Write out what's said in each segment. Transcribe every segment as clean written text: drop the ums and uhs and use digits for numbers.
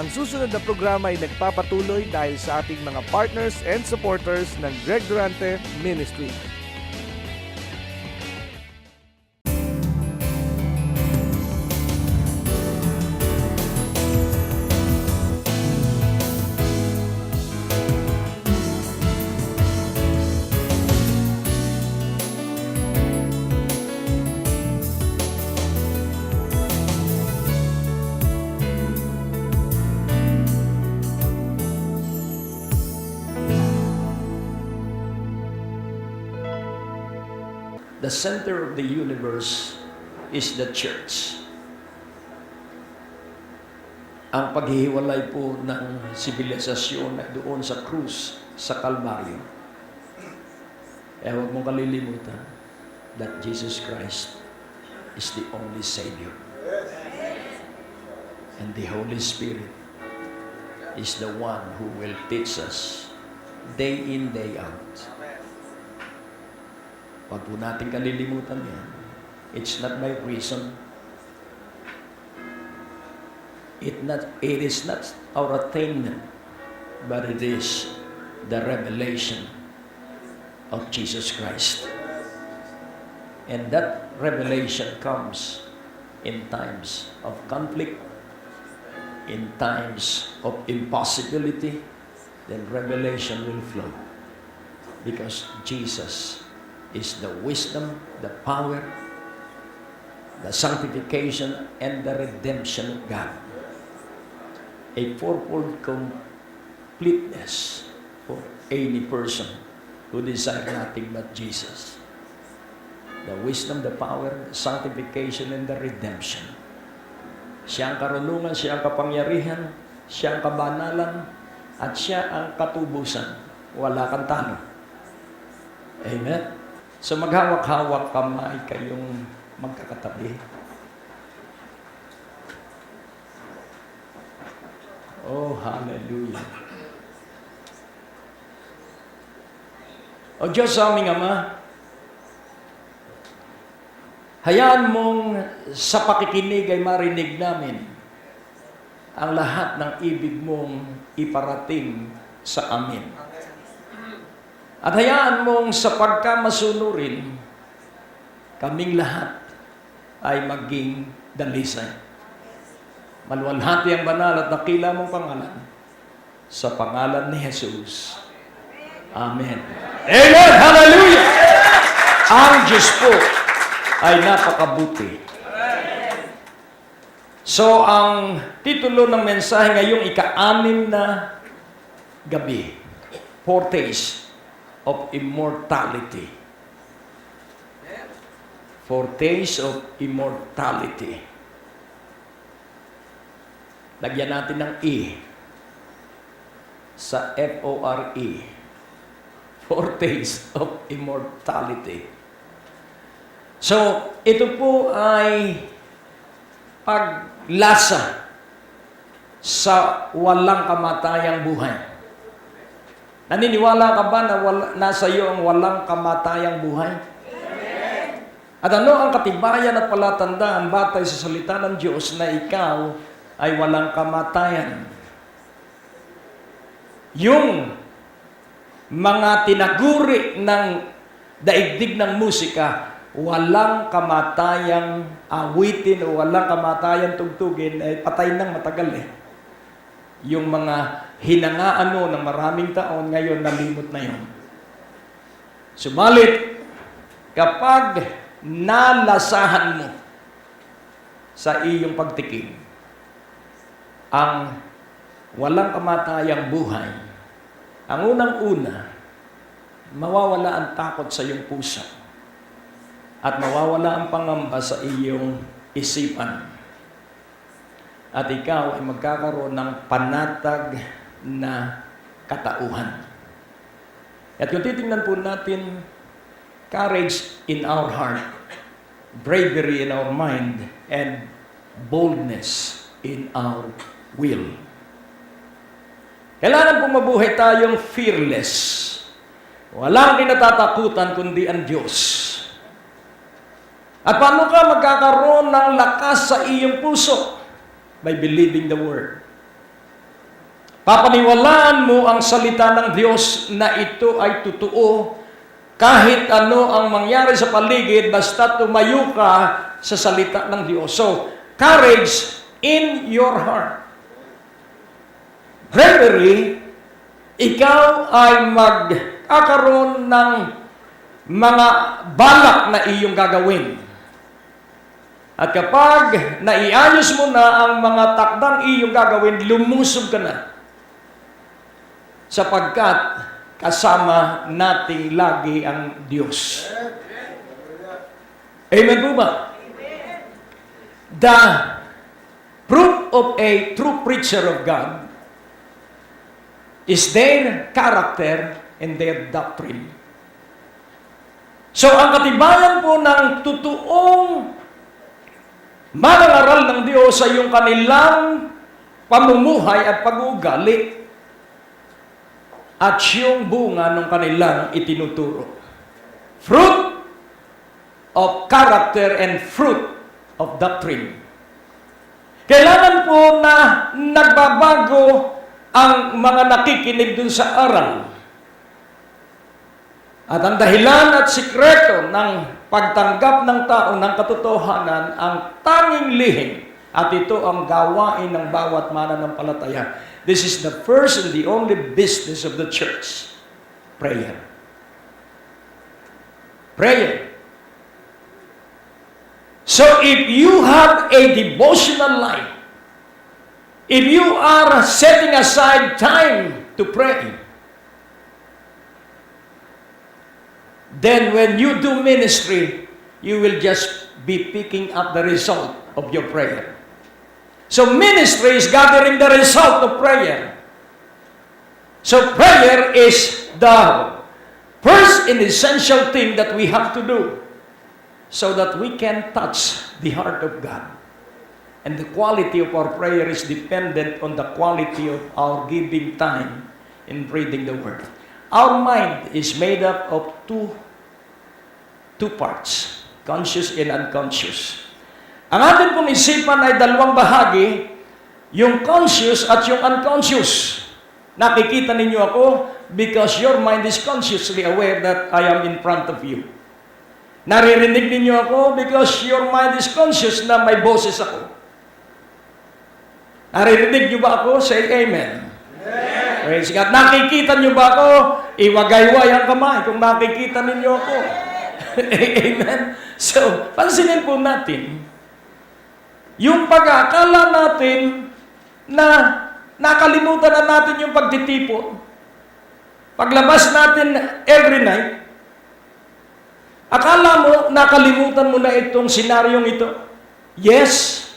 Ang susunod na programa ay nagpapatuloy dahil sa ating mga partners and supporters ng Greg Durante Ministry. The center of the universe is the church. Ang paghihiwalay po ng sibilisasyon ay doon sa krus, sa Kalbaryo. Huwag mong kalilimutan that Jesus Christ is the only Savior. And the Holy Spirit is the one who will teach us day in, day out. Huwag po natin kalilimutan yan. It's not my reason. It is not our attainment, but it is the revelation of Jesus Christ. And that revelation comes in times of conflict, in times of impossibility, then revelation will flow. Because Jesus is the wisdom, the power, the sanctification, and the redemption of God. A fourfold completeness for any person who desires nothing but Jesus. The wisdom, the power, the sanctification, and the redemption. Siya ang karunungan, siya ang kapangyarihan, siya ang kabanalan, at siya ang katubusan. Wala kang talo. Amen? So maghawak-hawak kamay kayong magkakatabi. Oh, hallelujah. O Diyos sa aming Ama, hayaan mong sa pakikinig ay marinig namin ang lahat ng ibig mong iparating sa amin. At hayaan mong sa pagkamasunurin, kaming lahat ay maging dalisay. Maluwalhati ang banal at dakila mong pangalan sa pangalan ni Jesus. Amen. Amen! Hallelujah! Ang Diyos po ay napakabuti. So, ang titulo ng mensahe ngayong ika-6 na gabi, Foretaste of immortality. Foretaste of immortality. Lagyan natin ng E sa F-O-R-E. Foretaste of immortality. So, ito po ay paglasa sa walang kamatayang buhay. Naniniwala ka ba na nasa iyo ang walang kamatayang buhay? Amen. At ano ang katibayan at palatandaan batay sa salita ng Diyos na ikaw ay walang kamatayan? Yung mga tinaguri ng daigdig ng musika, walang kamatayang awitin o walang kamatayang tugtugin, ay patay nang matagal eh. Yung mga hinangaan ng maraming taon, ngayon nalimot na yun. Subalit, kapag nalasahan mo sa iyong pagtikim ang walang kamatayang buhay, ang unang-una, mawawala ang takot sa iyong puso at mawawala ang pangamba sa iyong isipan. At ikaw ay magkakaroon ng panatag na katauhan. At kung titingnan po natin, courage in our heart, bravery in our mind, and boldness in our will. Kailangan pong mabuhay tayong fearless. Walang kinatatakutan kundi ang Diyos. At paano ka magkakaroon ng lakas sa iyong puso? By believing the Word. Papaniwalaan mo ang salita ng Diyos na ito ay totoo kahit ano ang mangyari sa paligid, basta tumayo ka sa salita ng Diyos. So, courage in your heart. Bravery, ikaw ay magkakaroon ng mga balak na iyong gagawin. At kapag naiayos mo na ang mga takdang iyong gagawin, lumusog ka na. Sapagkat kasama nating lagi ang Diyos. Amen po ba? The proof of a true preacher of God is their character and their doctrine. So, ang katibayan po ng totoong mangangaral ng Diyos ay yung kanilang pamumuhay at pag-uugali at yung bunga ng kanilang itinuturo. Fruit of character and fruit of doctrine. Kailangan po na nagbabago ang mga nakikinig dun sa aral. At ang dahilan at sikreto ng pagtanggap ng tao ng katotohanan ang tanging lihim. At ito ang gawain ng bawat mananampalataya. This is the first and the only business of the church. Prayer. Prayer. So if you have a devotional life, if you are setting aside time to pray, then when you do ministry, you will just be picking up the result of your prayer. So ministry is gathering the result of prayer. So prayer is the first and essential thing that we have to do so that we can touch the heart of God. And the quality of our prayer is dependent on the quality of our giving time in reading the Word. Our mind is made up of two parts, conscious and unconscious. Ang ating pong isipan ay dalawang bahagi, yung conscious at yung unconscious. Nakikita ninyo ako because your mind is consciously aware that I am in front of you. Naririnig ninyo ako because your mind is conscious na may boses ako. Naririnig nyo ba ako? Say amen. Amen. Praise God. Nakikita nyo ba ako? Iwagayway ang kamay kung nakikita ninyo ako. Amen. So, pansinin po natin, yung pag-aakala natin na nakalimutan na natin yung pagtitipon. Paglabas natin every night, akala mo, nakalimutan mo na itong senaryong ito. Yes.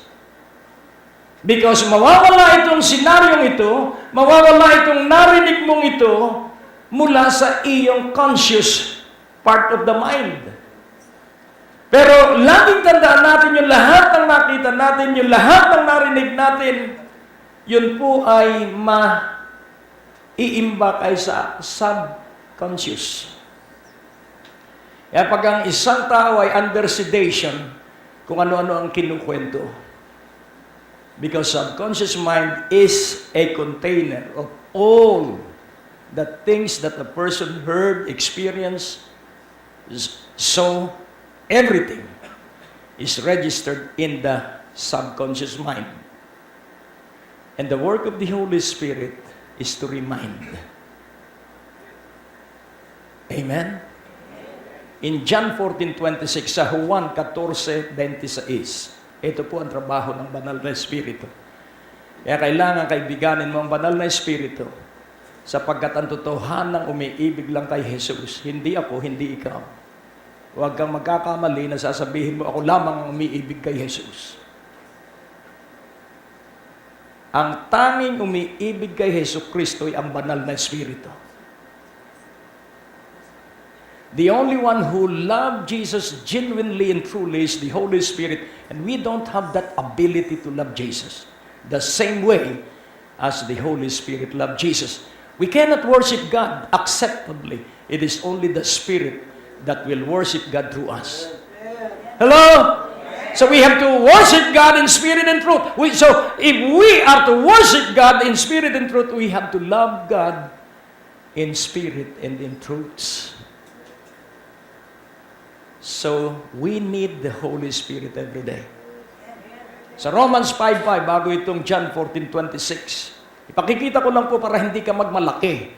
Because mawawala itong senaryong ito, mawawala itong narinig mong ito mula sa iyong conscious part of the mind. Pero laging tandaan natin yung lahat ng nakita natin, yung lahat ng narinig natin, yun po ay iimbak ay sa subconscious. Kaya pag ang isang tao ay under sedation, kung ano-ano ang kinukwento. Because subconscious mind is a container of all the things that the person heard, experienced. So, everything is registered in the subconscious mind. And the work of the Holy Spirit is to remind. Amen? In John 14:26, sa Juan 14:26, ito po ang trabaho ng banal na Espiritu. Kaya kailangan kaibiganin mo ang banal na Espiritu sapagkat ang totohanan umiibig lang kay Jesus. Hindi ako, hindi ikaw. Huwag kang magkakamali na sasabihin mo, ako lamang ang umiibig kay Jesus. Ang tanging umiibig kay Jesus Kristo ay ang banal na Espiritu. The only one who loved Jesus genuinely and truly is the Holy Spirit. And we don't have that ability to love Jesus the same way as the Holy Spirit loved Jesus. We cannot worship God acceptably. It is only the Spirit that will worship God through us. Hello? So we have to worship God in spirit and truth. So if we are to worship God in spirit and truth, we have to love God in spirit and in truth. So we need the Holy Spirit every day. Sa Romans 5:5, bago itong John 14:26, ipakikita ko lang po para hindi ka magmalaki,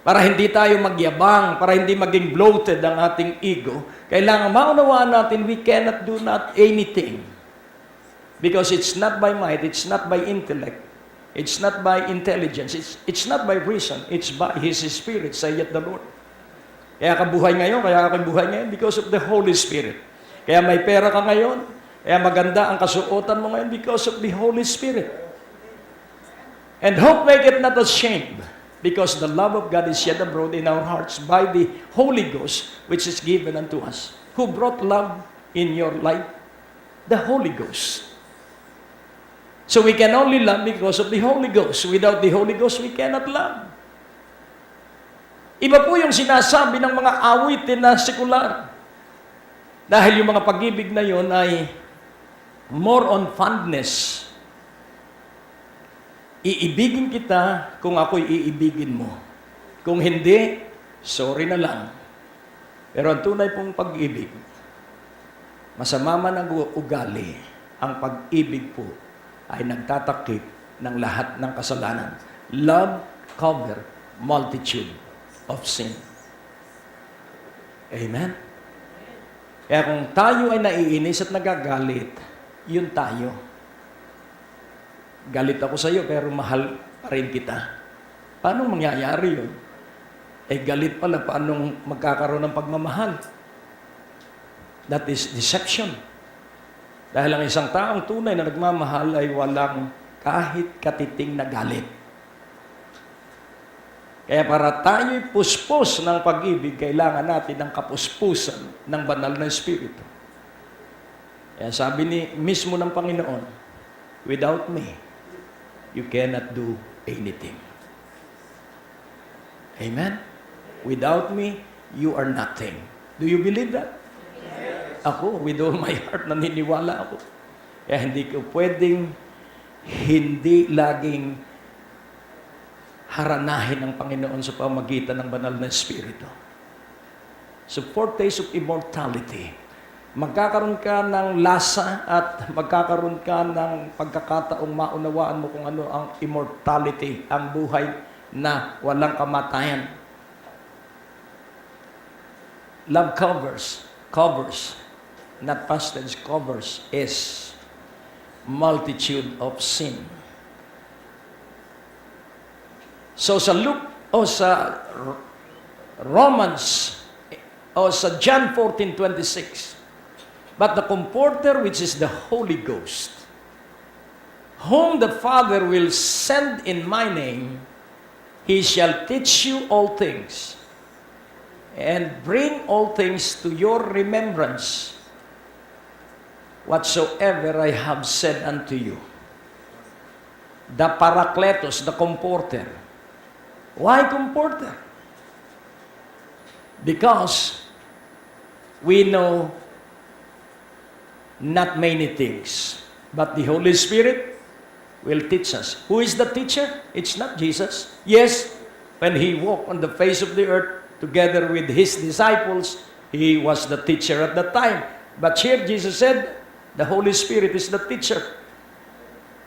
para hindi tayo magyabang, para hindi maging bloated ang ating ego. Kailangan maunawaan natin we cannot do not anything. Because it's not by might, it's not by intellect, it's not by intelligence, it's not by reason, it's by His Spirit, saith the Lord. Kaya ka buhay ngayon, kaya ka buhay ngayon because of the Holy Spirit. Kaya may pera ka ngayon, kaya maganda ang kasuotan mo ngayon because of the Holy Spirit. And hope make it not ashamed, because the love of God is shed abroad in our hearts by the Holy Ghost, which is given unto us. Who brought love in your life? The Holy Ghost. So we can only love because of the Holy Ghost. Without the Holy Ghost, we cannot love. Iba po yung sinasabi ng mga awitin na sekular. Dahil yung mga pag-ibig na yon ay more on fondness. Iibigin kita kung ako'y iibigin mo. Kung hindi, sorry na lang. Pero ang tunay pong pag-ibig, masama man ang ugali, ang pag-ibig po ay nagtatakip ng lahat ng kasalanan. Love cover multitude of sin. Amen? Kaya kung tayo ay naiinis at nagagalit, yun tayo. Galit ako sa iyo pero mahal pa rin kita. Paano mangyayari yun? Galit pala, paano magkakaroon ng pagmamahal? That is deception. Dahil ang isang taong tunay na nagmamahal ay walang kahit katiting na galit. Kaya para tayo'y puspos ng pag-ibig, kailangan natin ng kapuspusan ng banal na Espiritu. Kaya sabi mismo ng Panginoon, without me, you cannot do anything. Amen? Without me, you are nothing. Do you believe that? Yes. Ako, with all my heart, naniniwala ako. Kaya hindi ko pwedeng hindi laging haranahin ng Panginoon sa pamagitan ng banal na Espiritu. So, 4 days of immortality. Magkakaroon ka ng lasa at magkakaroon ka ng pagkakataong maunawaan mo kung ano ang immortality, ang buhay na walang kamatayan. Love covers, not past tense, covers is multitude of sin. So sa Luke, sa Romans, sa John 14:26, but the Comforter, which is the Holy Ghost, whom the Father will send in my name, He shall teach you all things, and bring all things to your remembrance, whatsoever I have said unto you. The Paracletos, the Comforter. Why Comforter? Because we know not many things, but the Holy Spirit will teach us. Who is the teacher? It's not Jesus. Yes, when He walked on the face of the earth together with His disciples, He was the teacher at that time. But here Jesus said, the Holy Spirit is the teacher.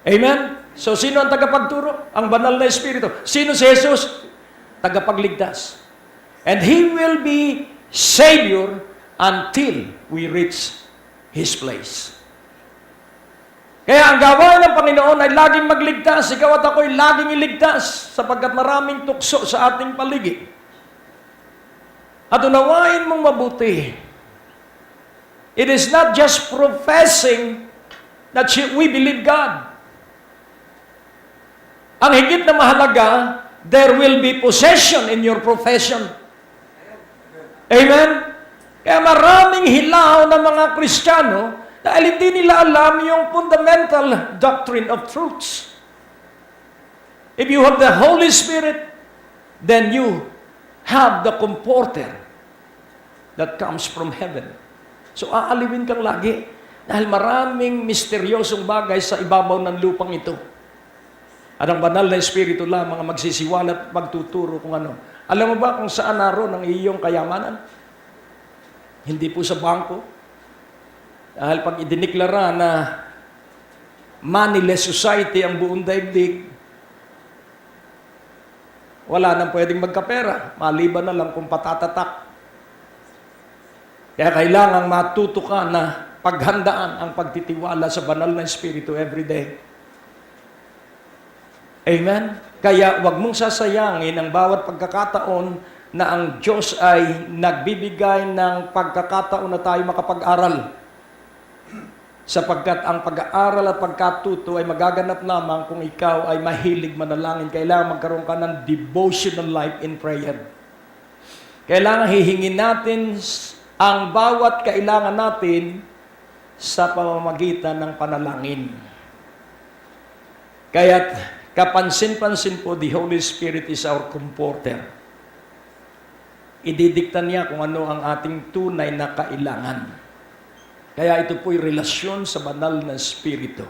Amen? So, sino ang tagapagturo? Ang banal na Espiritu. Sino si Jesus? Tagapagligtas. And He will be Savior until we reach His place. Kaya ang gawain ng Panginoon ay laging magligtas. Ikaw at ako'y laging iligtas sapagkat maraming tukso sa ating paligid. At unawain mong mabuti, it is not just professing that we believe God. Ang higit na mahalaga, there will be possession in your profession. Amen? Kaya maraming hilaw ng mga Kristiyano dahil hindi nila alam yung fundamental doctrine of truths. If you have the Holy Spirit, then you have the Comforter that comes from heaven. So aaliwin kang lagi. Dahil maraming misteryosong bagay sa ibabaw ng lupang ito. At ang banal na Espiritu lamang ang magsisiwalat at magtuturo kung ano. Alam mo ba kung saan naroon ang iyong kayamanan? Hindi po sa bangko. Dahil pag idiniklara na moneyless society ang buong daigdig, wala nang pwedeng magkapera, maliban na lang kung patatatak. Kaya kailangang matuto ka na paghandaan ang pagtitiwala sa banal na Espiritu every day. Amen? Kaya wag mong sasayangin ang bawat pagkakataon na ang Diyos ay nagbibigay ng pagkakataon na tayo makapag-aral. Sapagkat ang pag-aaral at pagkatuto ay magaganap lamang kung ikaw ay mahilig manalangin. Kailangan magkaroon ka ng devotional life in prayer. Kailangan hihingin natin ang bawat kailangan natin sa pamamagitan ng panalangin. Kaya't kapansin-pansin po, the Holy Spirit is our comforter. Ididikta niya kung ano ang ating tunay na kailangan. Kaya ito po'y relasyon sa banal na Espiritu.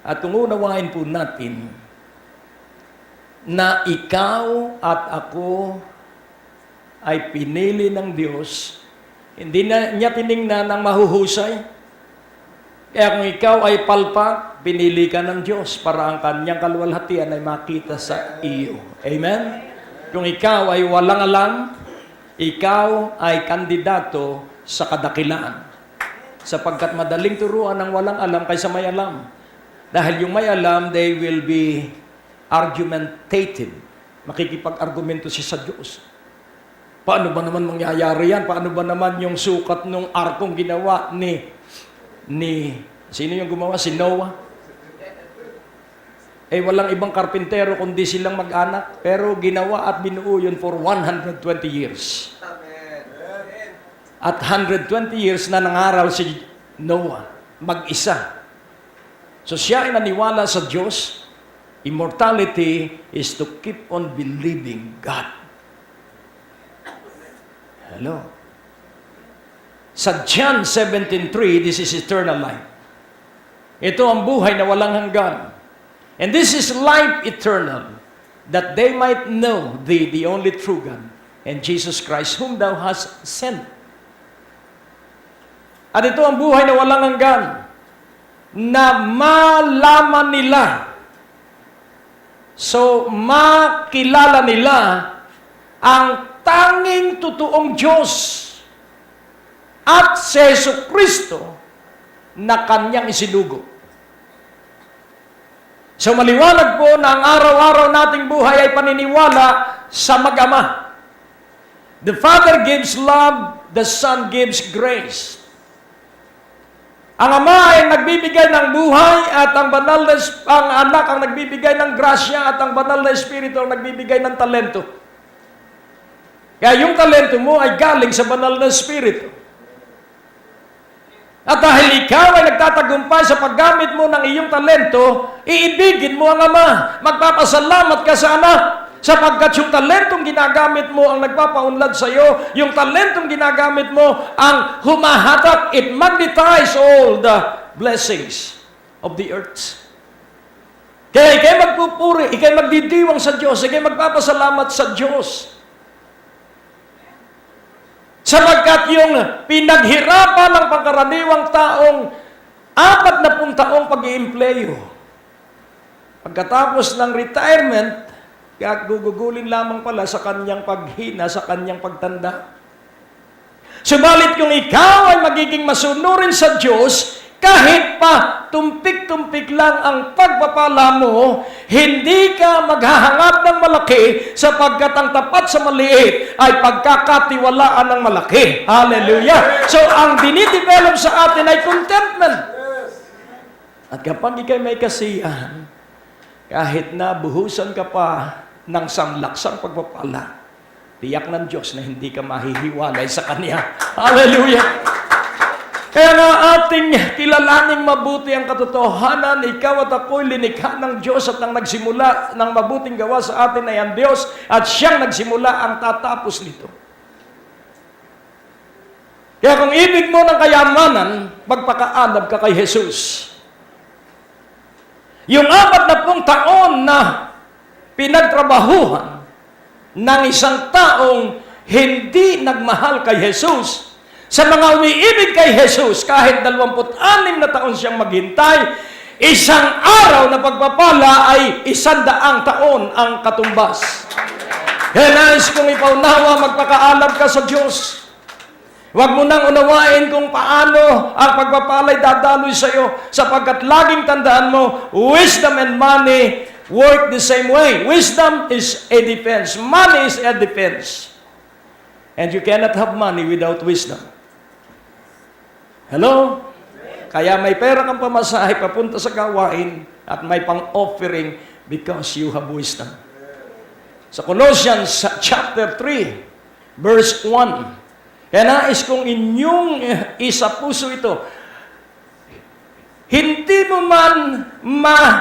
At kung unawain po natin na ikaw at ako ay pinili ng Diyos, hindi na niya tiningnan ang mahuhusay. Kaya kung ikaw ay palpak, pinili ka ng Diyos para ang kanyang kaluwalhatian ay makita sa iyo. Amen? Kung ikaw ay walang alam, ikaw ay kandidato sa kadakilaan. Sapagkat madaling turuan ng walang alam kaysa may alam. Dahil yung may alam, they will be argumentative. Makikipag-argumento siya sa Diyos. Paano ba naman mangyayari yan? Paano ba naman yung sukat nung arkong ginawa ni sino yung gumawa? Si Noah? Walang ibang karpintero kundi silang mag-anak. Pero ginawa at binuo yun for 120 years. At 120 years na nangaral si Noah, mag-isa. So siya ay naniwala sa Diyos. Immortality is to keep on believing God. Hello? Sa John 17:3, this is eternal life. Ito ang buhay na walang hanggan. And this is life eternal, that they might know thee, the only true God, and Jesus Christ, whom thou hast sent. At ito ang buhay na walang hanggan, na malaman nila. So, makilala nila ang tanging totoong Diyos at si Jesucristo na kanyang isinugo. So, maliwanag po na ang araw-araw nating buhay ay paniniwala sa mag-ama. The Father gives love, the Son gives grace. Ang Ama ay nagbibigay ng buhay at ang Anak ang nagbibigay ng grasya at ang banal na Espiritu ang nagbibigay ng talento. Kaya yung talento mo ay galing sa banal na Espiritu. At dahil ikaw ay nagtatagumpay sa paggamit mo ng iyong talento, iibigin mo ang Ama. Magpapasalamat ka sa Anak. Sapagkat yung talentong ginagamit mo ang nagpapaunlad sa iyo, yung talentong ginagamit mo ang humahatak, it magnifies all the blessings of the earth. Kaya ikay magpupuri, ikay magdidiwang sa Diyos, ikay magpapasalamat sa Diyos. Sapagkat yung pinaghirapan ng pangkaraniwang taong 40 taong pag-iempleyo, pagkatapos ng retirement, gugugulin lamang pala sa kanyang paghina, sa kanyang pagtanda. Subalit kung ikaw ay magiging masunurin sa Diyos, kahit pa tumpik-tumpik lang ang pagpapala mo, hindi ka maghahangad ng malaki sapagkat ang tapat sa maliit ay pagkakatiwalaan ng malaki. Hallelujah! So, ang dinidevelop sa atin ay contentment. At kapag ikay may kasiyahan, kahit na buhusan ka pa ng samlaksang pagpapala, tiyak ng Diyos na hindi ka mahihiwalay sa Kanya. Hallelujah! Kaya nga ating kilalaning mabuti ang katotohanan, ikaw at ako'y linikha ng Diyos at ang nagsimula ng mabuting gawa sa atin ay ang Diyos at siyang nagsimula ang tatapos nito. Kaya kung ibig mo ng kayamanan, magpakaalam ka kay Jesus. Yung 40 taon na pinagtrabahuhan ng isang taong hindi nagmahal kay Jesus, sa mga umiibig kay Jesus, kahit 26 na taon siyang maghintay, isang araw na pagpapala ay 100 taon ang katumbas. Kaya nais kong ipaunawa, magpakaalam ka sa Diyos. Huwag mo nang unawain kung paano ang pagpapala'y dadaloy sa iyo, sapagkat laging tandaan mo, wisdom and money work the same way. Wisdom is a defense. Money is a defense. And you cannot have money without wisdom. Hello? Kaya may pera kang pamasahe papunta sa gawain at may pang-offering because you have wisdom. Sa Colossians chapter 3, verse 1, kaya nais kong inyong isa puso ito. Hindi mo man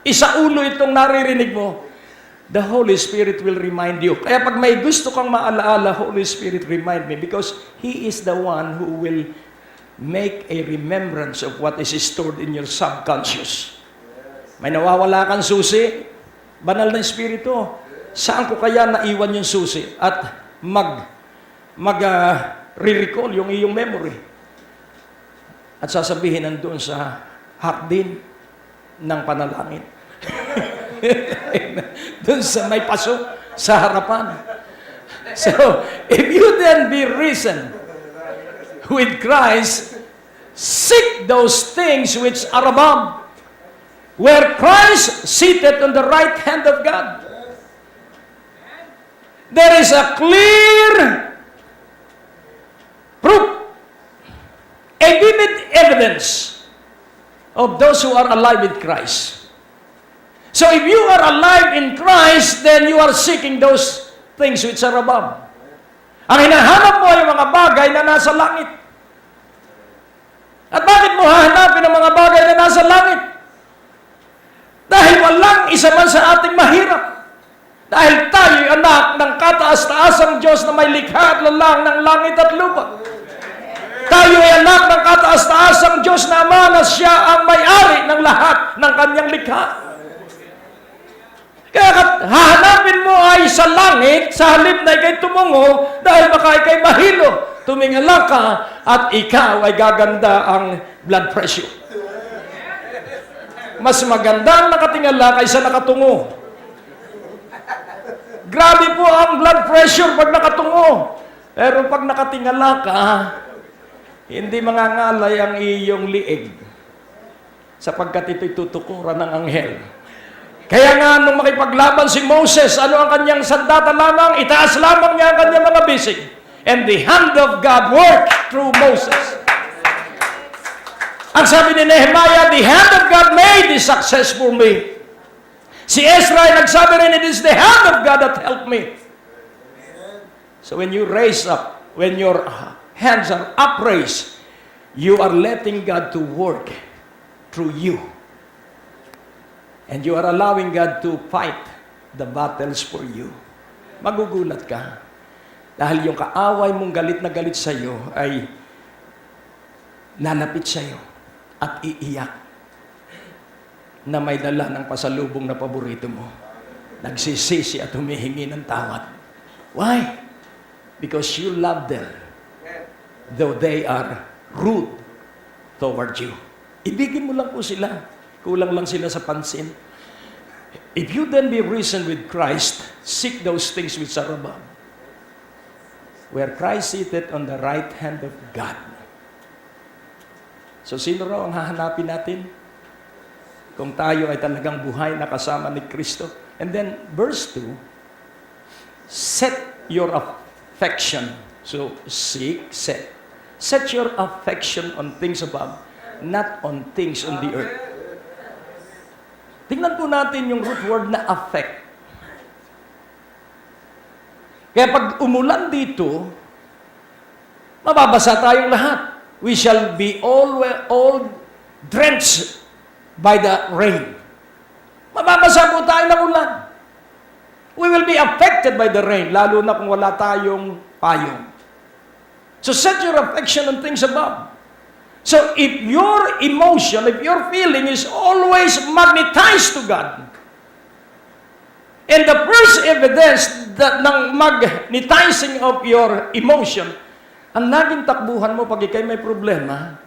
isaulo itong naririnig mo, the Holy Spirit will remind you. Kaya pag may gusto kang maalaala, Holy Spirit, remind me, because He is the one who will make a remembrance of what is stored in your subconscious. May nawawala kang susi, banal na Espiritu, saan ko kaya naiwan yung susi? At re-recall yung iyong memory. At sasabihin nandun sa hakdin ng panalangin. Doon sa may paso sa harapan. So, if you then be risen with Christ, seek those things which are above, where Christ seated on the right hand of God. There is a clear proof, a vivid evidence of those who are alive with Christ. So if you are alive in Christ, then you are seeking those things which are above. Ang hinahanap mo ay mga bagay na nasa langit. At bakit mo hahanapin ang mga bagay na nasa langit? Dahil walang isa man sa ating mahirap. Dahil tayo'y anak ng kataas-taasang Diyos na may likha at lalang ng langit at lupa. Tayo ay anak ng kataas-taasang Diyos na Ama na Siya ang may-ari ng lahat ng Kanyang likha. Kaya hahanapin mo ay sa langit, sa halip na ikay tumungo, dahil baka ikay mahilo. Tumingala ka at ikaw ay gaganda ang blood pressure. Mas maganda ang nakatingala kaysa nakatungo. Grabe po ang blood pressure pag nakatungo. Pero pag nakatingala ka, hindi mangangalay ang iyong liig, sapagkat ito'y tutukuran ng anghel. Kaya nga, nung makipaglaban si Moses, ano ang kanyang sandata lamang? Itaas lamang niya ang kanyang mga bisig. And the hand of God worked through Moses. Ang sabi ni Nehemiah, the hand of God made this success for me. Si Ezra ay nagsabi rin, it is the hand of God that helped me. So when you raise up, when your hands are upraised, you are letting God to work through you. And you are allowing God to fight the battles for you. Magugulat ka. Dahil yung kaaway mong galit na galit sa iyo ay lalapit sa iyo at iiyak na may dala ng pasalubong na paborito mo. Nagsisisi at humihingi ng tawad. Why? Because you love them, though they are rude toward you. Ibigin mo lang po sila. Kulang lang sila sa pansin. If you then be risen with Christ, seek those things which are above, where Christ seated on the right hand of God. So sino raw ang hahanapin natin? Kung tayo ay talagang buhay na kasama ni Kristo. And then, verse 2, set your affection. So, seek, set. Set your affection on things above, not on things on the earth. Tingnan po natin yung root word na affect. Kaya pag umulan dito, mababasa tayong lahat. We shall be all drenched by the rain. Mababasa po tayo ng ulan. We will be affected by the rain, lalo na kung wala tayong payong. So set your affection on things above. So if your emotion, if your feeling is always magnetized to God, and the first evidence that ng magnetizing of your emotion, ang naging takbuhan mo pag ikay may problema,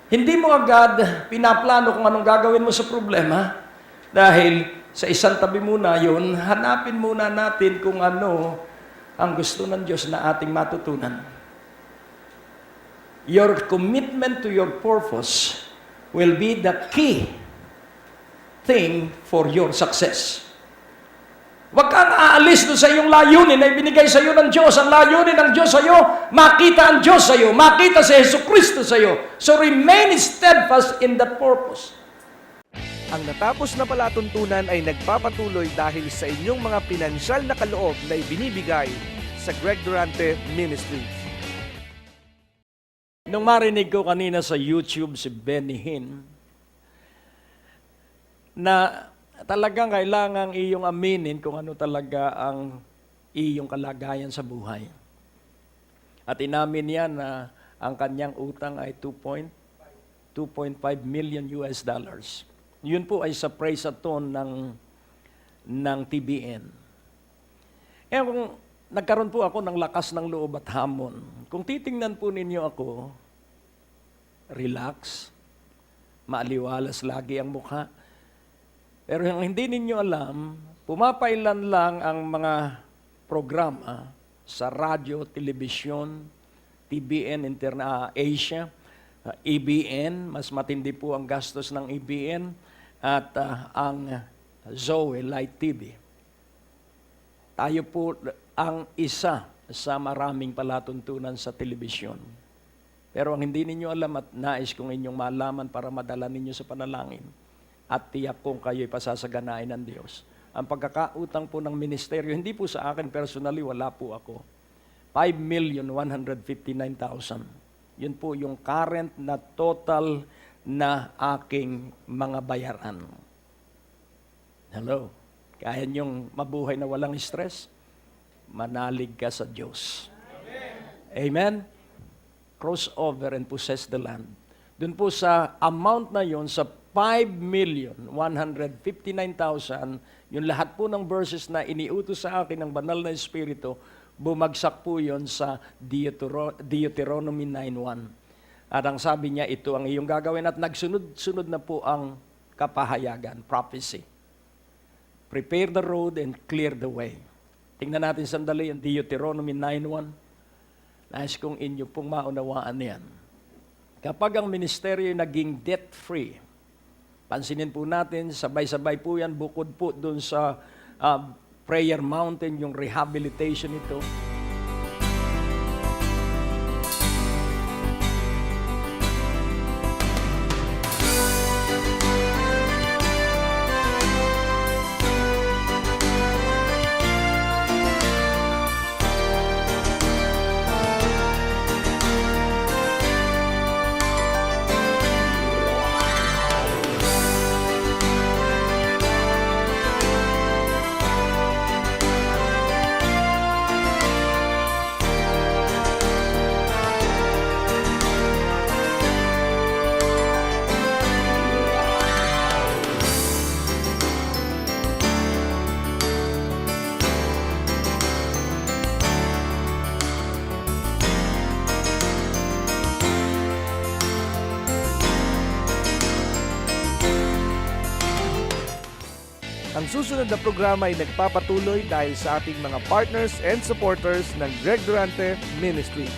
hindi mo agad pinaplano kung anong gagawin mo sa problema, dahil sa isang tabi muna yun, hanapin muna natin kung ano ang gusto ng Diyos na ating matutunan. Your commitment to your purpose will be the key thing for your success. Huwag kang aalis doon sa iyong layunin na ibinigay sa iyo ng Diyos. Ang layunin ng Diyos sa iyo, makita ang Diyos sa iyo, makita si Jesucristo sa iyo. So remain steadfast in that purpose. Ang natapos na palatuntunan ay nagpapatuloy dahil sa inyong mga pinansyal na kaloob na ibinibigay sa Greg Durante Ministries. Nung marinig ko kanina sa YouTube si Benny Hinn, na talagang kailangang iyong aminin kung ano talaga ang iyong kalagayan sa buhay. At inamin niya na ang kanyang utang ay 2.5 million US dollars. Yun po ay sa praise-a-thon ng TBN. Eh kung nagkaroon po ako ng lakas ng loob at hamon, kung titingnan po ninyo ako, relax, maaliwalas lagi ang mukha. Pero yung hindi ninyo alam, pumapailan lang ang mga programa sa radyo, telebisyon, TBN, Asia, EBN, mas matindi po ang gastos ng EBN, at ang Zoe Light TV. Tayo po ang isa sa maraming palatuntunan sa telebisyon. Pero ang hindi ninyo alam at nais kong inyong malaman para madala ninyo sa panalangin, at tiyak kong kayo'y pasasaganain ng Diyos. Ang pagkakautang po ng ministeryo, hindi po sa akin personally, wala po ako. 5,159,000. Yun po yung current na total na aking mga bayaran. Hello? Kaya niyong mabuhay na walang stress? Manalig ka sa Diyos. Amen? Cross over and possess the land. Doon po sa amount na yun, sa 5,159,000, yung lahat po ng verses na iniutos sa akin ng banal na Espiritu, bumagsak po yun sa Deuteronomy 9:1. At ang sabi niya, ito ang iyong gagawin, at nagsunod-sunod na po ang kapahayagan, prophecy. Prepare the road and clear the way. Tingnan natin sandali ang Deuteronomy 9:1. Nais kong inyo pong maunawaan yan. Kapag ang ministeryo ay naging debt-free, pansinin po natin, sabay-sabay po yan, bukod po doon sa Prayer Mountain, yung rehabilitation ito. Ang susunod na programa ay nagpapatuloy dahil sa ating mga partners and supporters ng Greg Durante Ministry.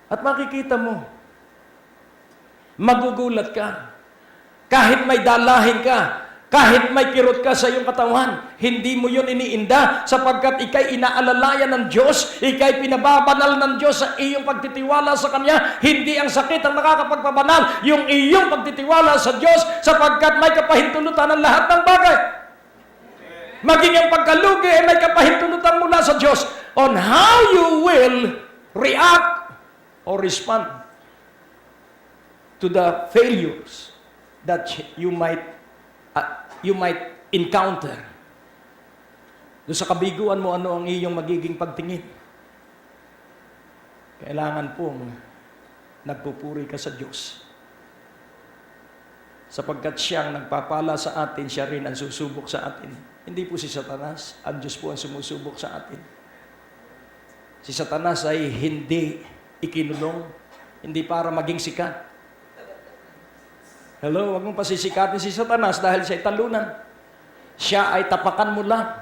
At makikita mo, magugulat ka. Kahit may dalahin ka, Kahit may kirot ka sa iyong katawan, hindi mo yun iniinda sapagkat ikay inaalalayan ng Diyos, ikay pinababanal ng Diyos sa iyong pagtitiwala sa Kanya. Hindi ang sakit ang nakakapagpabanal, yung iyong pagtitiwala sa Diyos sapagkat may kapahintulutan ng lahat ng bagay. Maging ang pagkalugi ay may kapahintulutan mula sa Diyos on how you will react or respond to the failures that you might encounter. Doon sa kabiguan mo, ano ang iyong magiging pagtingin? Kailangan pong nagpupuri ka sa Diyos. Sapagkat siyang nagpapala sa atin, siya rin ang susubok sa atin. Hindi po si Satanas, ang Diyos po ang sumusubok sa atin. Si Satanas ay hindi ikinulong, hindi para maging sikat. Hello, huwag mong pasisikatin si Satanas dahil siya ay talunan. Siya ay tapakan mo lang.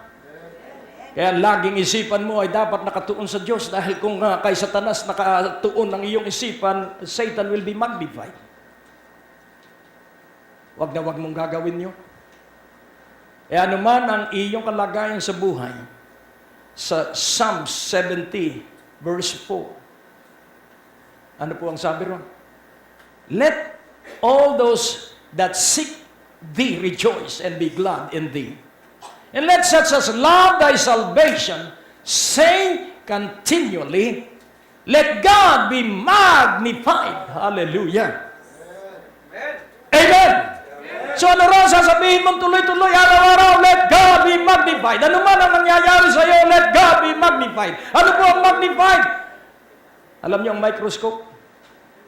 Kaya laging isipan mo ay dapat nakatuon sa Diyos dahil kung kay Satanas nakatuon ang iyong isipan, Satan will be magnified. Huwag na huwag mong gagawin yun. E anuman ang iyong kalagayan sa buhay, sa Psalm 70 verse 4, ano po ang sabi ron? Let all those that seek thee rejoice and be glad in thee. And let such as love thy salvation say continually, let God be magnified. Hallelujah. Amen. So ano rin sasabihin mong tuloy-tuloy araw-araw, let God be magnified. Ano man ang nangyayari sa iyo, let God be magnified. Ano po ang magnified? Alam niyo ang microscope?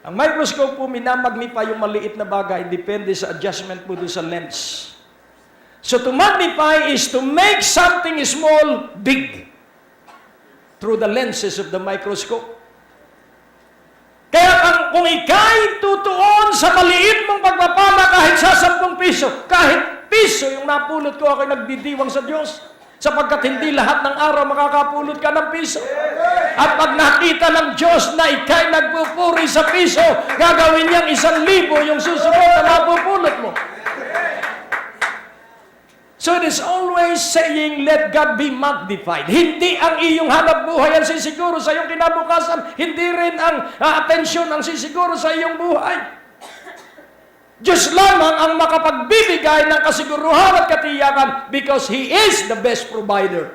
Ang microscope po minamagnify yung maliit na bagay, depende sa adjustment po doon sa lens. So to magnify is to make something small big through the lenses of the microscope. Kaya kung ikay tutuon sa maliit mong pagpapala kahit sa 10 piso, kahit piso yung napulot ko, ako'y nagdidiwang sa Diyos. Sapagkat hindi lahat ng araw makakapulot ka ng piso. At pag nakita ng Diyos na ikay nagpupuri sa piso, gagawin niyang 1,000 yung susunod na mapupulot mo. So it is always saying, let God be magnified. Hindi ang iyong hanap buhay ang sisiguro sa iyong kinabukasan. Hindi rin ang atensyon ang sisiguro sa iyong buhay. Diyos lamang ang makapagbibigay ng kasiguruhan at katiyakan because He is the best provider.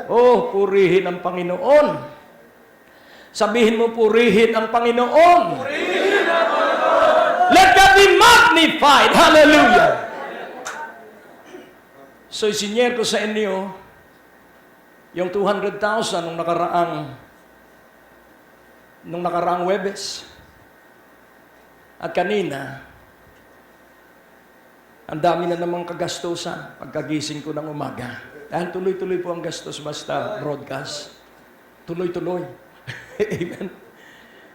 Oh, purihin ang Panginoon. Sabihin mo, purihin ang Panginoon. Purihin ang Panginoon. Let God be magnified. Hallelujah. So, isinyer ko sa inyo yung 200,000 nung nakaraang Webes. At kanina, ang dami na namang kagastusan pagkagising ko ng umaga. Dahil tuloy-tuloy po ang gastos basta broadcast. Tuloy-tuloy. Amen.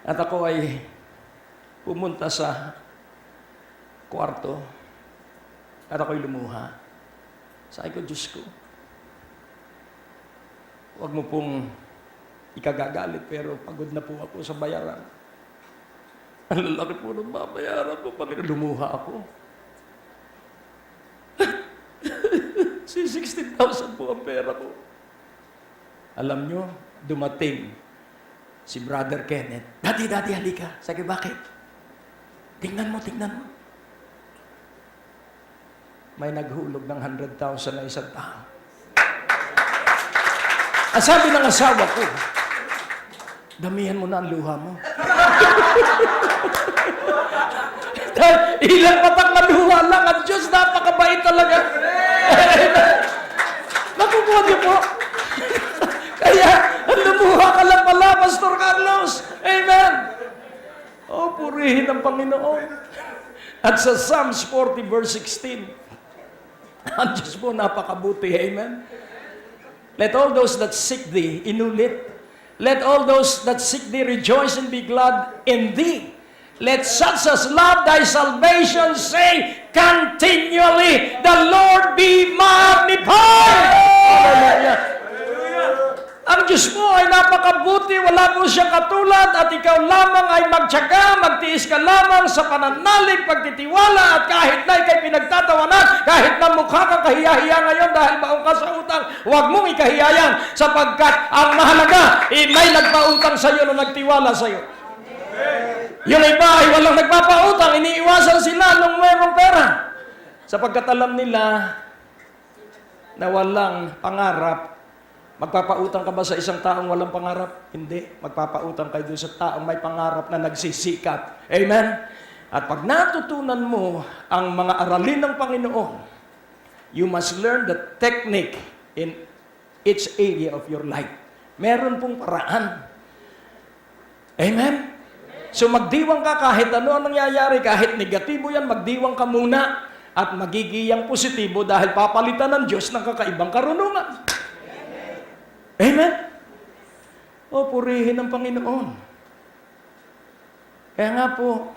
At ako ay pumunta sa kwarto at ako'y lumuha. Sabi ko, Diyos ko, huwag mo pong ikagagalit, pero pagod na po ako sa bayaran. Ang lalaki po ng babayaran ko, pag lumuha ako. Si 16,000 po ang pera ko. Alam nyo, dumating si Brother Kenneth. Daddy, halika. Sabi, bakit? Tingnan mo. May naghulog ng 100,000 na isang tao. Ang sabi ng asawa ko, damihan mo na ang luha mo. Ilang patak na luha lang. Ang Diyos, napakabait talaga. Nakukuha niyo po. Kaya, ang lumuha ka lang pala, Pastor Carlos. Amen. Oh, purihin ang Panginoon. At sa Psalms 40 verse 16, ang Diyos po napakabuti. Amen. Let all those that seek thee, inulit. Let all those that seek thee rejoice and be glad in thee. Let such as love thy salvation say continually, the Lord be magnified. Hallelujah. Ang Diyos mo ay napakabuti. mabuti, wala po siyang katulad, at ikaw lamang ay magtiyaga, magtiis ka lamang sa pananalig, pagtitiwala, at kahit na ikay pinagtatawanan, kahit na mukha kang kahiya-hiya ngayon dahil baong ka sa utang, huwag mong ikahiyayan, sapagkat ang mahalaga, may nagpautang sa iyo na nagtiwala sa iyo. Yung iba ay walang nagpapautang, iniiwasan sila nung mayroong pera. Sapagkat alam nila na walang pangarap. Magpapautang ka ba sa isang taong walang pangarap? Hindi. Magpapautang kayo doon sa taong may pangarap na nagsisikap. Amen? At pag natutunan mo ang mga aralin ng Panginoon, you must learn the technique in each area of your life. Meron pong paraan. Amen? So magdiwang ka kahit ano ang nangyayari, kahit negatibo yan, magdiwang ka muna at magigiyang positibo dahil papalitan ng Diyos ng kakaibang karunungan. Amen? O, purihin ng Panginoon. Kaya nga po,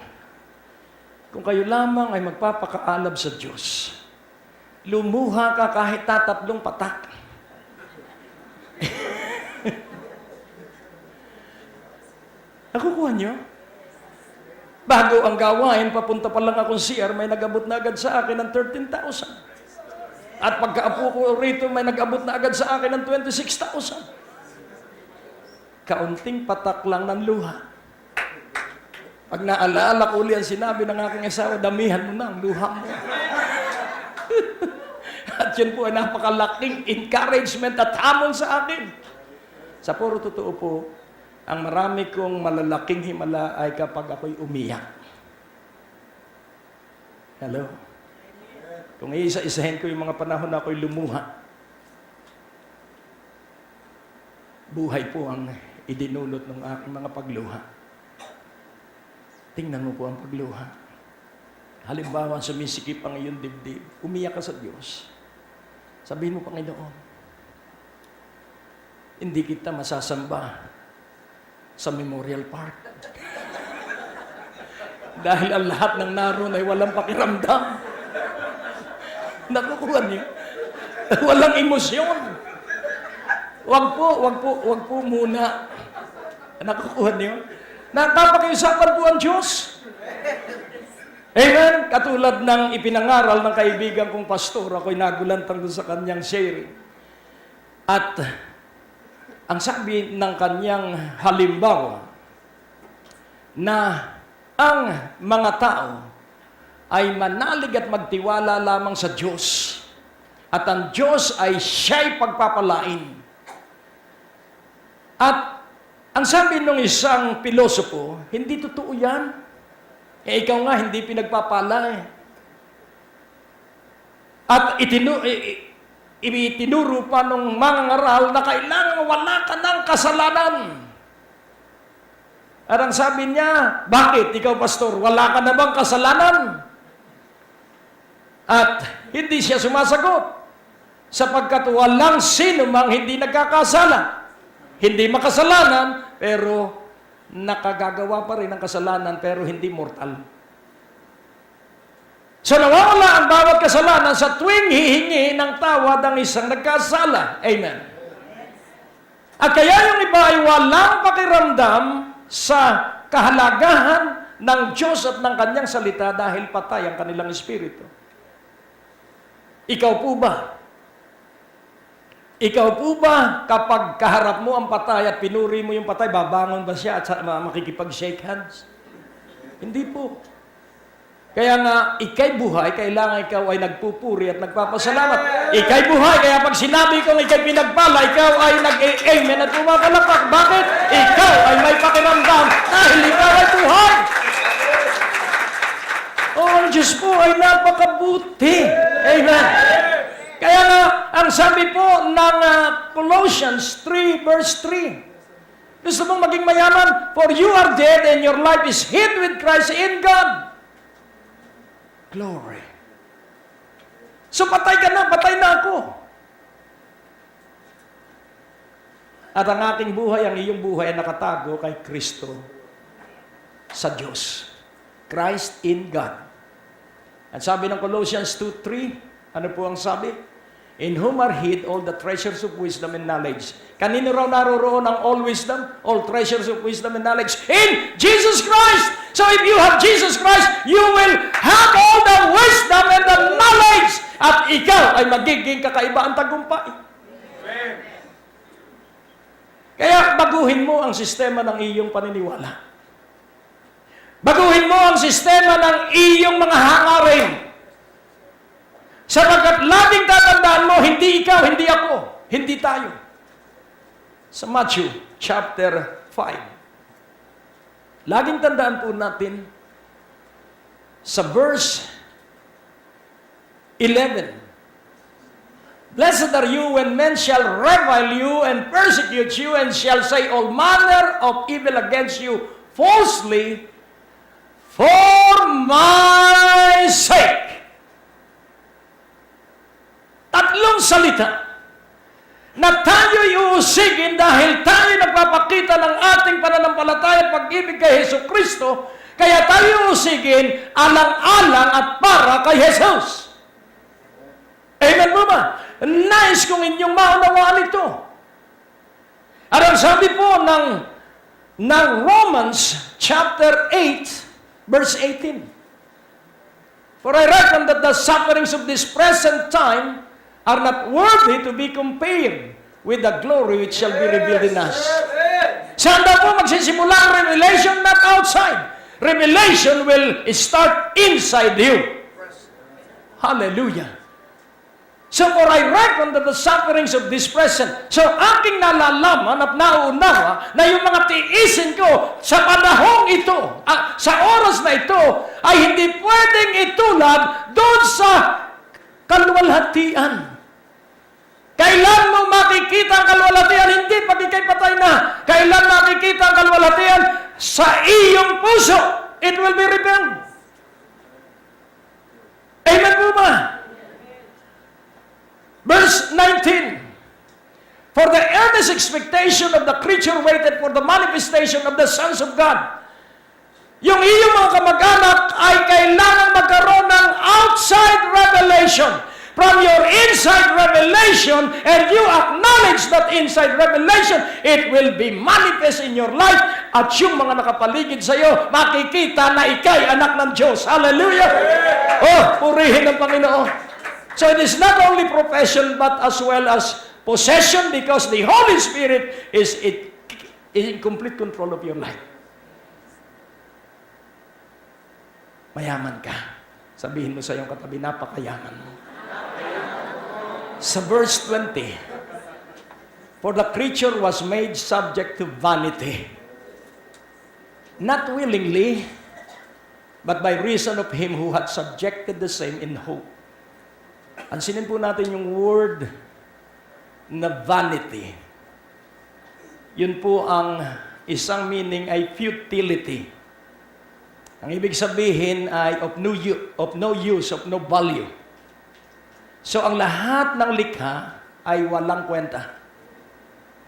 kung kayo lamang ay magpapakaalab sa Diyos, lumuha ka kahit tatatlong patak. Nakukuha niyo? Bago ang gawain, papunta pa lang akong CR, may nag-abot na agad sa akin ng 13,000. At pagkaapo ko rito, may nag-abot na agad sa akin ng 26,000. Kaunting patak lang ng luha. Pag naalaala ko uli ang sinabi ng aking asawa, damihan mo na ang luha mo. At yun po ay napakalaking encouragement at hamon sa akin. Sa puro totoo po, ang marami kong malalaking himala ay kapag ako'y umiyak. Hello? Kung iisa-isahin ko yung mga panahon na ako'y lumuha, buhay po ang idinulot ng aking mga pagluha. Tingnan mo po ang pagluha. Halimbawa, sumisikip ang iyong dibdib, umiyak ka sa Diyos. Sabihin mo, Panginoon, hindi kita masasamba sa Memorial Park. Dahil ang lahat ng naroon ay walang pakiramdam. Nakukuha niyo? Walang emosyon. Wag po muna. Nakukuha niyo? Nagpapakiusapan po ang Diyos. Amen? Katulad ng ipinangaral ng kaibigan kong pastor, ako'y nagulantang doon sa kanyang sharing. At ang sabi ng kanyang halimbawa na ang mga tao ay manalig at magtiwala lamang sa Diyos. At ang Diyos ay siya'y pagpapalain. At ang sabi ng isang pilosopo, hindi totoo yan. Ikaw nga, hindi pinagpapala eh. At itinuro pa ng mga ngaral na kailangan wala ka ng kasalanan. At ang sabi niya, bakit? Ikaw, pastor, wala ka na bang kasalanan? At hindi siya sumasagot. Sapagkat walang sino mang hindi nagkakasala. Hindi makasalanan, pero nakagagawa pa rin ng kasalanan, pero hindi mortal. So nawawala ang bawat kasalanan sa tuwing hihingi ng tawad ang isang nagkasala. Amen. At kaya yung iba ay walang pakiramdam sa kahalagahan ng Diyos at ng kanyang salita dahil patay ang kanilang espiritu. Ikaw po ba? Ikaw po ba kapag kaharap mo ang patay at pinuri mo yung patay, babangon ba siya at makikipag-shake hands? Hindi po. Kaya nga, ikay buhay, kailangan ikaw ay nagpupuri at nagpapasalamat. Ikay buhay, kaya pag sinabi kong ikay pinagpala, ikaw ay nag-amen at pumapalapak. Bakit? Ikaw ay may pakiramdam dahil ikaw ay buhay. Oh, ang Diyos po ay napakabuti. Amen. Kaya nga, ang sabi po ng Colossians 3 verse 3, gusto mong maging mayaman? For you are dead and your life is hid with Christ in God. Glory. So patay ka na, patay na ako. At ang aking buhay, ang iyong buhay ay nakatago kay Kristo sa Diyos. Christ in God. At sabi ng Colossians 2:3, ano po ang sabi? in whom are hid all the treasures of wisdom and knowledge. Kanino raw naroroon ang all wisdom, all treasures of wisdom and knowledge? In Jesus Christ! So if you have Jesus Christ, you will have all the wisdom and the knowledge. At ikaw ay magiging kakaiba ang tagumpay. Kaya baguhin mo ang sistema ng iyong paniniwala. Baguhin mo ang sistema ng iyong mga hangarin. Sapagkat laging tatandaan mo, hindi ikaw, hindi ako, hindi tayo. Sa Matthew chapter 5. Laging tandaan po natin sa verse 11. Blessed are you when men shall revile you and persecute you and shall say all manner of evil against you falsely for my sake. Tatlong salita na tayo'y uusigin dahil tayo nagpapakita ng ating pananampalataya at pag-ibig kay Hesus Kristo, kaya tayo uusigin alang-alang at para kay Jesus. Amen po ba? Nais kong inyong maunawaan ito. At ang sabi po ng Romans chapter 8, verse 18. For I reckon that the sufferings of this present time are not worthy to be compared with the glory which shall be revealed in us. Saan daw po magsisimula ang revelation? Not outside. Revelation will start inside you. Hallelujah. So for I reckon that the sufferings of this present, so aking nalalaman at nauunawa na yung mga tiisin ko sa panahong ito, sa oras na ito, ay hindi pwedeng itulad doon sa kaluwalhatian. Kailan mo makikita ang kaluwalhatian? Hindi pag ikay patay na. Kailan makikita ang kaluwalhatian? Sa iyong puso. It will be revealed. Amen po ba? Verse 19. For the earnest expectation of the creature waited for the manifestation of the sons of God. Yung iyong mga kamag-anak ay kailangan magkaroon ng outside revelation. From your inside revelation, and you acknowledge that inside revelation, it will be manifest in your life, at yung mga nakapaligid sa iyo, makikita na ikay anak ng Diyos. Hallelujah! Oh, purihin ang Panginoon. So it is not only profession, but as well as possession, because the Holy Spirit is in complete control of your life. Mayaman ka. Sabihin mo sa iyong katabi, napakayaman mo. Sa verse 20, for the creature was made subject to vanity, not willingly, but by reason of him who had subjected the same in hope. Ansinin po natin yung word na vanity. Yun po ang isang meaning ay futility. Ang ibig sabihin ay of no use, of no value. So, ang lahat ng likha ay walang kwenta.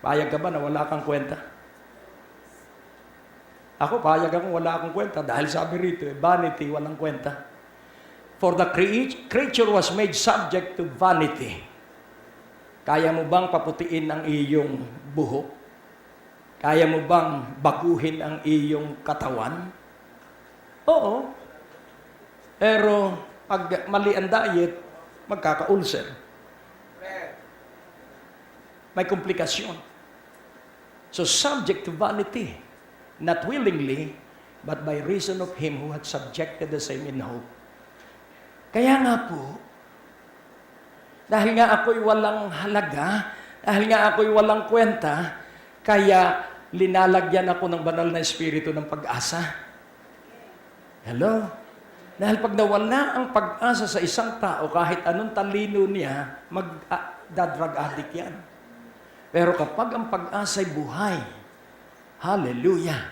Payag ka ba na wala kang kwenta? Ako, payag akong wala akong kwenta dahil sabi rito, vanity, walang kwenta. For the creature was made subject to vanity. Kaya mo bang paputiin ang iyong buhok? Kaya mo bang baguhin ang iyong katawan? Oo. Pero, pag mali ang diet, magkaka-ulcer. May komplikasyon. So, subject to vanity, not willingly, but by reason of him who had subjected the same in hope. Kaya nga po, dahil nga ako'y walang halaga, dahil nga ako'y walang kwenta, kaya linalagyan ako ng banal na espiritu ng pag-asa. Hello? Dahil pag nawala ang pag-asa sa isang tao, kahit anong talino niya, mag-drug addict yan. Pero kapag ang pag-asa'y buhay, hallelujah,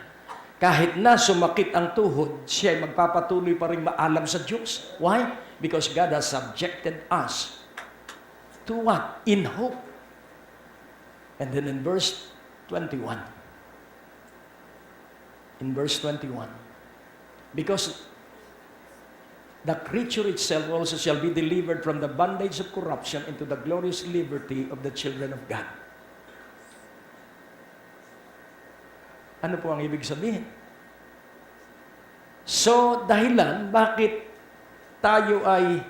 kahit na sumakit ang tuhod, siya ay magpapatuloy pa rin maalam sa Diyos. Why? Because God has subjected us to what? In hope. And then in verse 21. In verse 21. Because the creature itself also shall be delivered from the bondage of corruption into the glorious liberty of the children of God. Ano po ang ibig sabihin? So, dahilan bakit tayo ay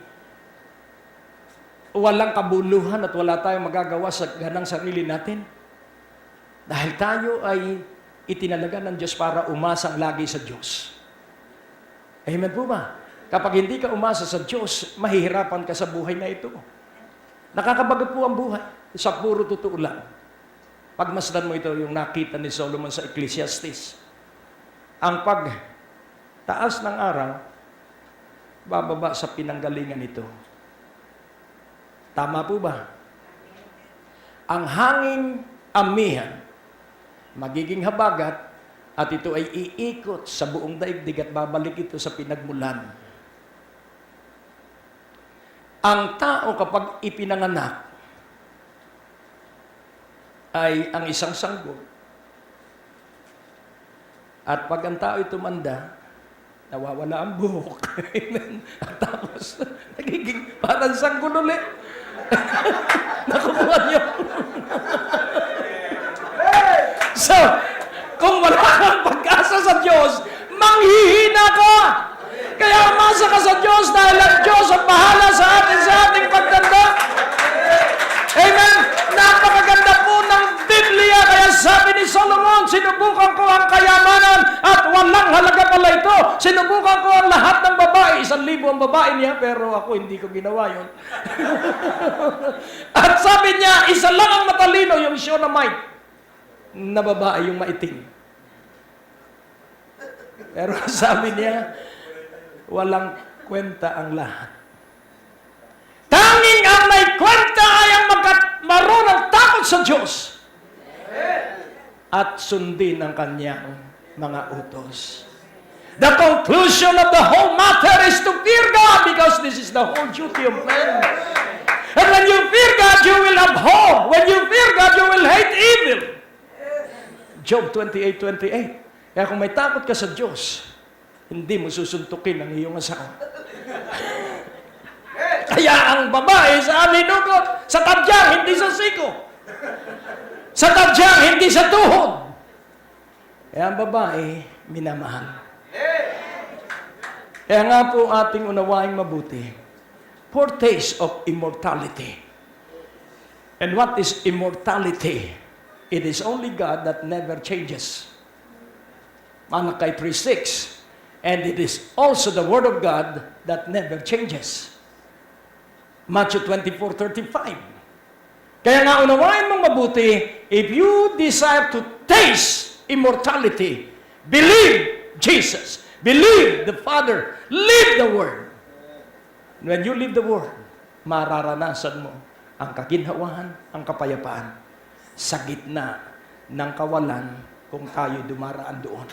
walang kabuluhan at wala tayong magagawa sa ganang sarili natin? Dahil tayo ay itinalaga ng Diyos para umasang lagi sa Diyos. Amen po ba? Kapag hindi ka umasa sa Diyos, mahihirapan ka sa buhay na ito. Nakakabagot po ang buhay. Sa puro totoo lang. Pagmasdan mo ito, yung nakita ni Solomon sa Ecclesiastes. Ang pagtaas ng araw, bababa sa pinanggalingan ito. Tama po ba? Ang hanging amihan, magiging habagat, at ito ay iikot sa buong daigdig at babalik ito sa pinagmulan. Ang tao kapag ipinanganak ay ang isang sanggol. At pag ang tao ay tumanda, nawawala ang buhok. At tapos, nagiging parang sanggol ulit. Nakukuha niyo. So, kung wala kang pag-asa sa Diyos, manghihina ka. Kaya umasa ka sa Diyos dahil ang Diyos ang bahala sa atin sa ating pagtanda. Amen? Napakaganda po ng Biblia. Kaya sabi ni Solomon, sinubukan ko ang kayamanan at walang halaga pala ito. Sinubukan ko ang lahat ng babae. 1,000 ang babae niya, pero ako hindi ko ginawa yun. At sabi niya, isa lang ang matalino, yung Shunammite na babae, yung maitim. Pero sabi niya, walang kwenta ang lahat. Tanging ang may kwenta ay ang marunong takot sa Diyos at sundin ang kanyang mga utos. The conclusion of the whole matter is to fear God, because this is the whole duty of man. And when you fear God, you will uphold. When you fear God, you will hate evil. Job 28:28. Kaya kung may takot ka sa Diyos, hindi mo susuntukin ang iyong asawa. Kaya ang babae sa alinugot, sa tadyang, hindi sa siko. Sa tadyang, hindi sa tuhod. Kaya ang babae, minamahal. Kaya nga po ating unawaing mabuti, foretaste of immortality. And what is immortality? It is only God that never changes. Malachi 3:6. And it is also the Word of God that never changes. Matthew 24:35. Kaya nga unawain mong mabuti, if you desire to taste immortality, believe Jesus, believe the Father, live the Word. When you live the Word, mararanasan mo ang kaginhawahan, ang kapayapaan sa gitna ng kawalan kung tayo dumaraan doon.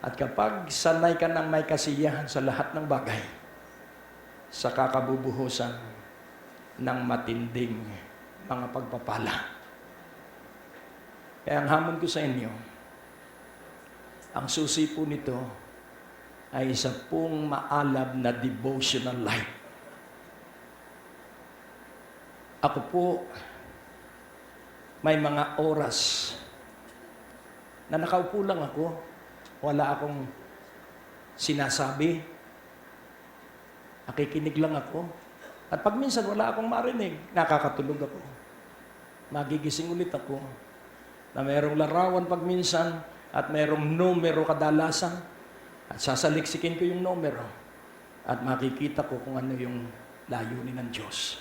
At kapag sanay ka ng may kasiyahan sa lahat ng bagay, sa kakabubuhusan ng matinding mga pagpapala. Kaya ang hamon ko sa inyo, ang susi po nito ay isa pong maalab na devotional life. Ako po, may mga oras na nakaupo lang ako, wala akong sinasabi, nakikinig lang ako, at pag minsan wala akong marinig, nakakatulog ako. Magigising ulit ako, na mayroong larawan pag minsan, at mayroong numero kadalasan, at sasaliksikin ko yung numero, at makikita ko kung ano yung layunin ng Diyos.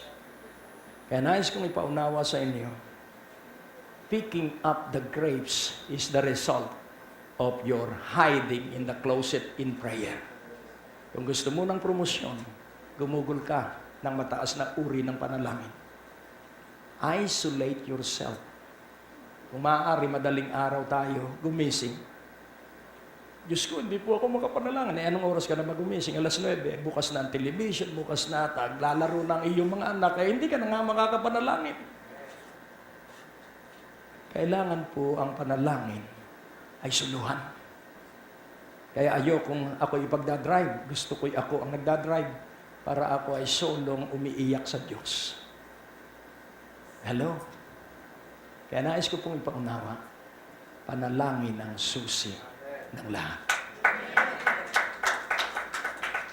Kaya nais kong ipaunawa sa inyo, picking up the grapes is the result of your hiding in the closet in prayer. Kung gusto mo ng promosyon, gumugol ka ng mataas na uri ng panalangin. Isolate yourself. Kung maaari, madaling araw tayo, gumising. Diyos ko, hindi po ako makapanalangin. Anong oras ka na magumising? 9:00. Bukas na ang television, bukas na taglalaro ng iyong mga anak. Hindi ka na nga makakapanalangin. Kailangan po ang panalangin ay suluhan. Kaya ayokong ako ipagdadrive. Gusto ko'y ako ang nagdadrive para ako ay solong umiiyak sa Diyos. Hello? Kaya nais ko pong ipaunawa, panalangin ang susi ng lahat.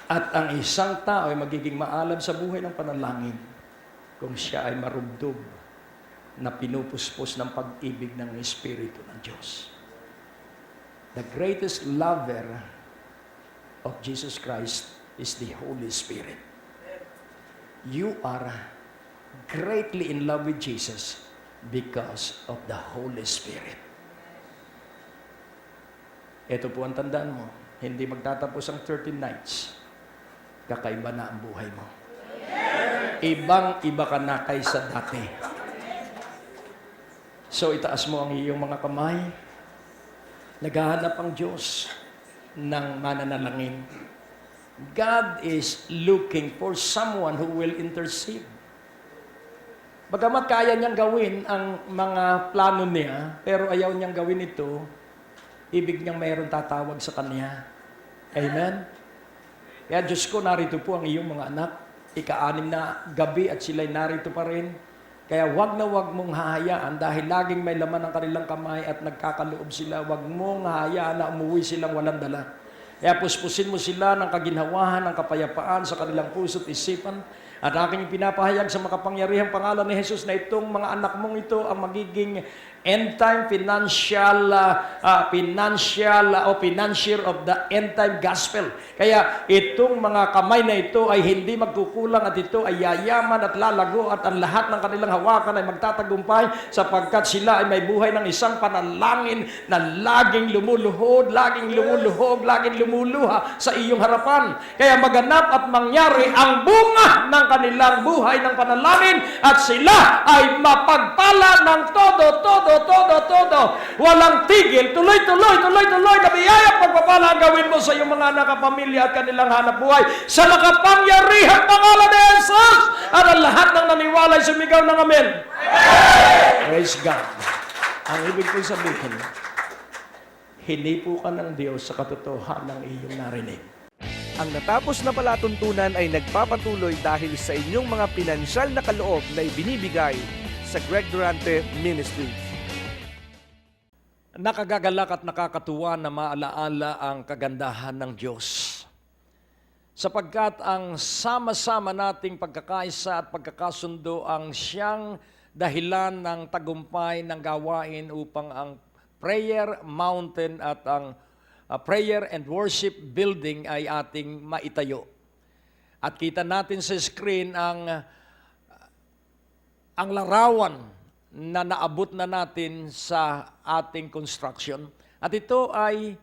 At ang isang tao ay magiging maalam sa buhay ng panalangin kung siya ay marubdob na pinupuspos ng pag-ibig ng Espiritu ng Diyos. The greatest lover of Jesus Christ is the Holy Spirit. You are greatly in love with Jesus because of the Holy Spirit. Ito po ang tandaan mo, hindi magtatapos ang 13 nights. Kakaiba na ang buhay mo. Ibang-iba ka na kaysa dati. So itaas mo ang iyong mga kamay. Naghahanap ang Diyos ng mananalangin. God is looking for someone who will intercede. Bagamat kaya niyang gawin ang mga plano niya, pero ayaw niyang gawin ito, ibig niyang mayroon tatawag sa kanya. Amen? Kaya Diyos ko, narito po ang iyong mga anak. Ika-6 na gabi at sila'y narito pa rin. Kaya wag na wag mong hahayaan dahil laging may laman ang kanilang kamay at nagkakaloob sila. Wag mong hahayaan na umuwi silang walang dala. Kaya puspusin mo sila ng kaginhawahan, ng kapayapaan sa kanilang puso't isipan. At aking pinapahayag sa makapangyarihang pangalan ni Jesus na itong mga anak mong ito ang magiging end-time financier of the end-time gospel. Kaya itong mga kamay na ito ay hindi magkukulang at ito ay yayaman at lalago at ang lahat ng kanilang hawakan ay magtatagumpay sapagkat sila ay may buhay ng isang panalangin na laging lumuluhod, laging lumuluhog, laging lumuluha sa iyong harapan. Kaya maganap at mangyari ang bunga ng kanilang buhay ng panalangin at sila ay mapagpala ng todo. Walang tigil, tuloy na biyaya pagpapala ang gawin mo sa iyong mga anak at pamilya at kanilang hanap buhay sa makapangyarihang pangalan ni Jesus. At ang lahat ng naniwala ay sumigaw ng amen. Praise God. Ang ibig ko sabihin, hinipo ka ng Diyos sa katotohanan ng iyong narinig. Ang natapos na palatuntunan ay nagpapatuloy dahil sa inyong mga pinansyal na kaloob na ibinibigay sa Greg Durante Ministries. Nakagagalak at nakakatuwa na maalaala ang kagandahan ng Diyos. Sapagkat ang sama-sama nating pagkakaisa at pagkakasundo ang siyang dahilan ng tagumpay ng gawain upang ang Prayer Mountain at ang Prayer and Worship Building ay ating maitayo. At kita natin sa screen ang larawan na naabot na natin sa ating construction. At ito ay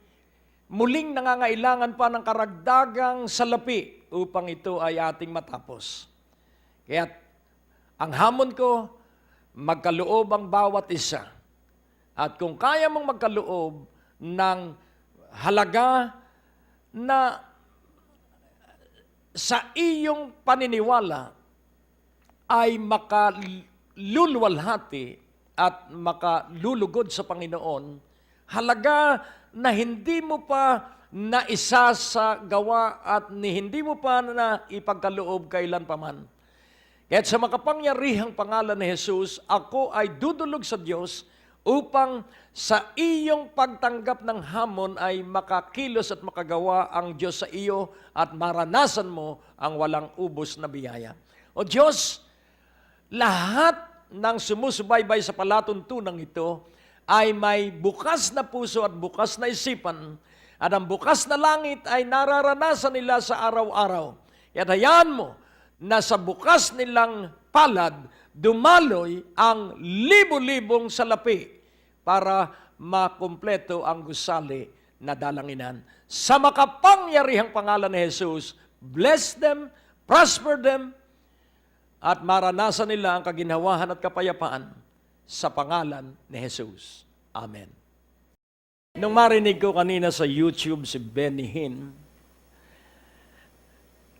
muling nangangailangan pa ng karagdagang salapi upang ito ay ating matapos. Kaya ang hamon ko, magkaloob ang bawat isa. At kung kaya mong magkaloob ng halaga na sa iyong paniniwala ay makaluluwalhati at makalulugod sa Panginoon, halaga na hindi mo pa naisa sa gawa at hindi mo pa na ipagkaloob kailan paman. Kaya sa makapangyarihang pangalan ni Jesus, ako ay dudulog sa Diyos upang sa iyong pagtanggap ng hamon ay makakilos at makagawa ang Diyos sa iyo at maranasan mo ang walang ubos na biyaya. O Diyos, lahat ng sumusubaybay sa palatuntunang ito ay may bukas na puso at bukas na isipan at ang bukas na langit ay nararanasan nila sa araw-araw. At hayaan mo na sa bukas nilang palad, dumaloy ang libo-libong salapi para makumpleto ang gusali na dalanginan. Sa makapangyarihang pangalan ni Jesus, bless them, prosper them, at maranasan nila ang kaginhawahan at kapayapaan sa pangalan ni Jesus. Amen. Nung marinig ko kanina sa YouTube si Benny Hinn,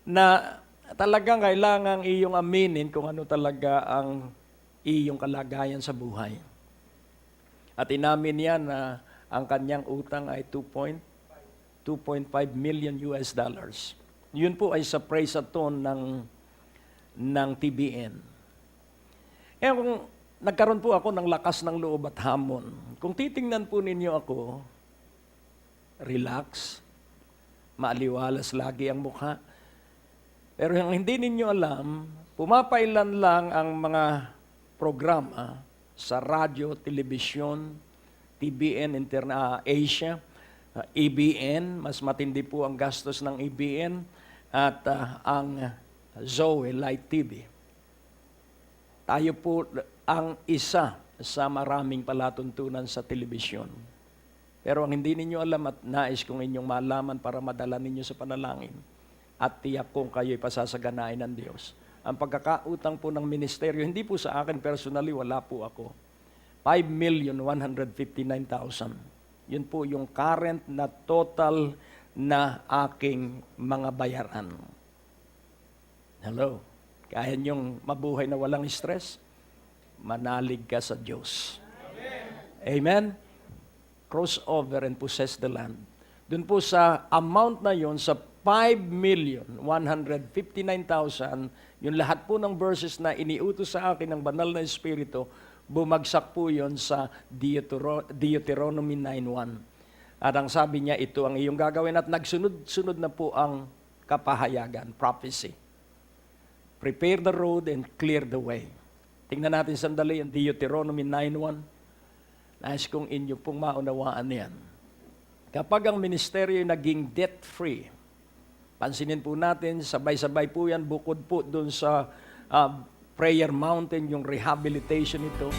na talagang kailangang iyong aminin kung ano talaga ang iyong kalagayan sa buhay. At inamin niya na ang kanyang utang ay 2.5 $2.5 million. Yun po ay sa praise-a-thon ng TBN. Eh kung nagkaroon po ako ng lakas ng loob at hamon, kung titingnan po ninyo ako, relax, maaliwalas lagi ang mukha. Pero yung hindi ninyo alam, pumapailan lang ang mga programa sa radyo, telebisyon, TBN, Asia, EBN, mas matindi po ang gastos ng EBN, at ang Zoe Light TV. Tayo po ang isa sa maraming palatuntunan sa telebisyon. Pero ang hindi ninyo alam at nais kong inyong malaman para madala ninyo sa panalangin at tiyak kong kayo'y pasasaganain ng Diyos. Ang pagkakautang po ng ministeryo, hindi po sa akin personally, wala po ako. 5,159,000. Yun po yung current na total na aking mga bayaran. Hello? Kaya niyong mabuhay na walang stress? Manalig ka sa Diyos. Amen? Cross over and possess the land. Doon po sa amount na yon, sa 5,159,000, yung lahat po ng verses na iniutos sa akin ng banal na Espiritu, bumagsak po yon sa Deuteronomy 9:1. At ang sabi niya, ito ang iyong gagawin, at nagsunod-sunod na po ang kapahayagan, prophecy. Prepare the road and clear the way. Tingnan natin sandali ang Deuteronomy 9:1. Nais kong inyo pong maunawaan yan. Kapag ang ministeryo ay naging debt-free, pansinin po natin, sabay-sabay po yan, bukod po dun sa prayer mountain, yung rehabilitation ito.